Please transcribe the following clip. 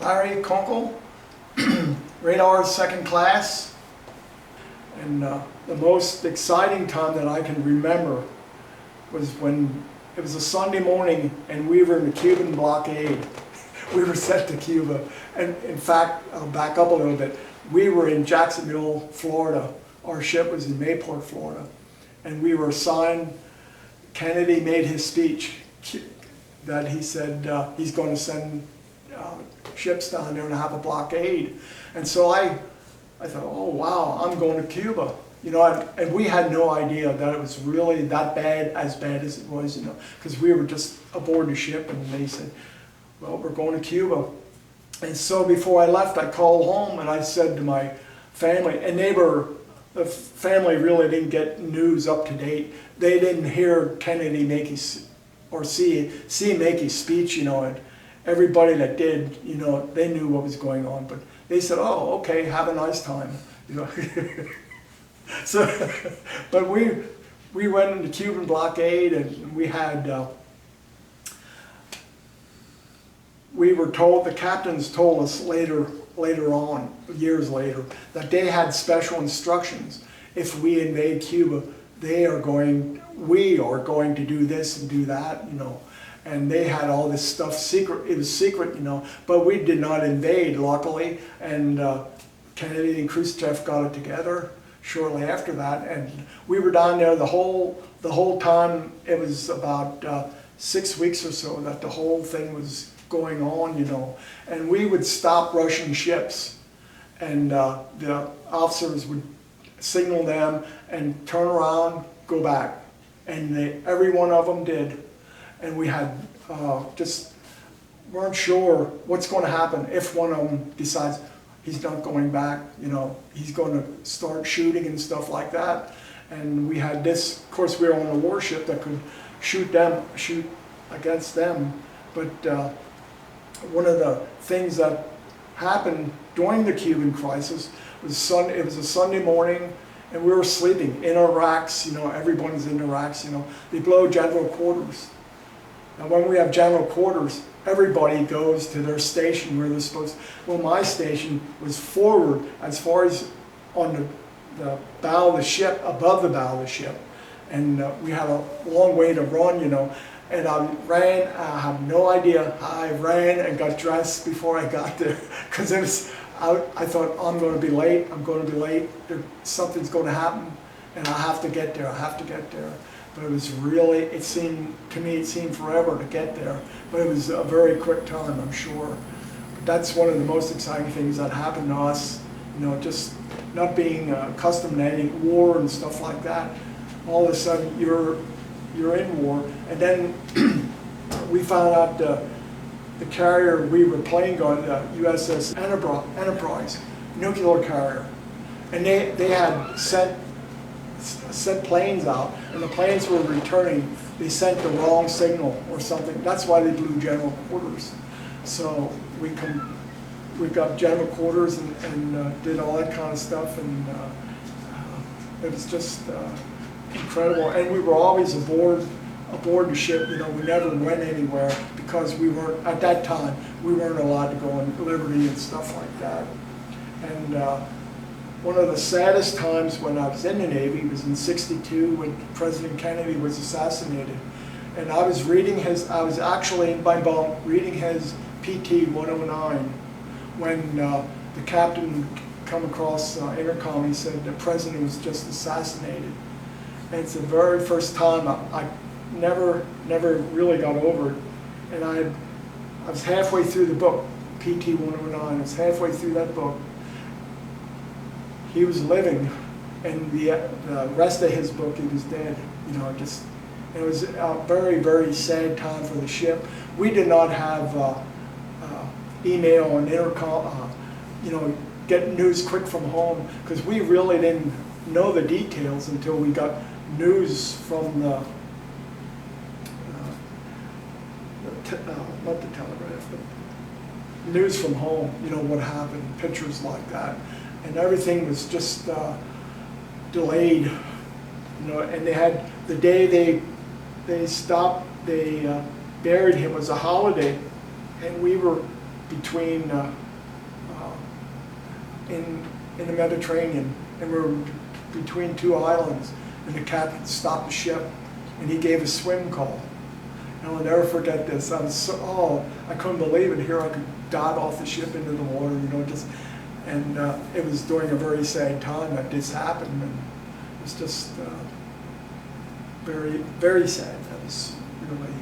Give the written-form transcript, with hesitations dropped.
Larry Kunkle, radar second class. And the most exciting time that I can remember was when it was a Sunday morning and we were in the Cuban blockade. We were sent to Cuba. And in fact, I'll back up a little bit. We were in Jacksonville, Florida. Our ship was in Mayport, Florida. And we were assigned, Kennedy made his speech that he said he's going to send ships down there to have a blockade. And so I thought, oh wow, I'm going to Cuba. You know, and we had no idea that it was really that bad, as bad as it was, you know, because we were just aboard the ship and they said, well, we're going to Cuba. And so before I left, I called home and I said to my family, and the family really didn't get news up to date. They didn't hear Kennedy make his, or see him make his speech, you know, and everybody that did, you know, they knew what was going on. But they said, oh, okay, have a nice time, you know. So, but we went into Cuban blockade, and we had, we were told, the captains told us later on, years later, that they had special instructions. If we invade Cuba, we are going to do this and do that, you know. And they had all this stuff secret. It was secret, you know. But we did not invade, luckily. And Kennedy and Khrushchev got it together shortly after that. And we were down there the whole time. It was about 6 weeks or so that the whole thing was going on, you know. And we would stop Russian ships, and the officers would signal them and turn around, go back. And every one of them did. And we had just weren't sure what's going to happen if one of them decides he's not going back, you know, he's going to start shooting and stuff like that. And we had this, of course we were on a warship that could shoot against them. But one of the things that happened during the Cuban crisis was it was a Sunday morning, and we were sleeping in our racks, you know, everyone's in their racks, you know. They blow general quarters. Now when we have general quarters, everybody goes to their station where they're supposed to. Well, my station was forward, as far as on the bow of the ship, above the bow of the ship. And we had a long way to run, you know. And I ran, I have no idea how I ran and got dressed before I got there. Because I thought, I'm going to be late, something's going to happen, and I have to get there, But it was really, to me it seemed forever to get there. But it was a very quick time, I'm sure. But that's one of the most exciting things that happened to us, you know, just not being accustomed to any war and stuff like that. All of a sudden you're in war. And then we found out the carrier we were playing on, the USS Enterprise, nuclear carrier. And they had sent planes out, and the planes were returning. They sent the wrong signal or something. That's why they blew general quarters. So we got general quarters and did all that kind of stuff, and it was just incredible. And we were always aboard the ship. You know, we never went anywhere because we weren't, at that time, we weren't allowed to go on liberty and stuff like that. And one of the saddest times when I was in the Navy was in '62 when President Kennedy was assassinated. And I was actually in my bunk reading his PT 109 when the captain come across intercom. He said the president was just assassinated. And it's the very first time I never really got over it. And I was halfway through the book, PT 109, I was halfway through that book. He was living, and the rest of his book, he was dead. You know, it was a very, very sad time for the ship. We did not have email and intercom, you know, get news quick from home, because we really didn't know the details until we got news from not the telegraph, but news from home, you know, what happened, pictures like that. And everything was just delayed, you know. And they had the day they stopped, they buried him was a holiday, and we were between in the Mediterranean, and we were between two islands, and the captain stopped the ship, and he gave a swim call. And I'll never forget this. I was so, I couldn't believe it. Here I could dive off the ship into the water, you know, just, and it was during a very sad time that this happened, and it was just very, very sad. That was really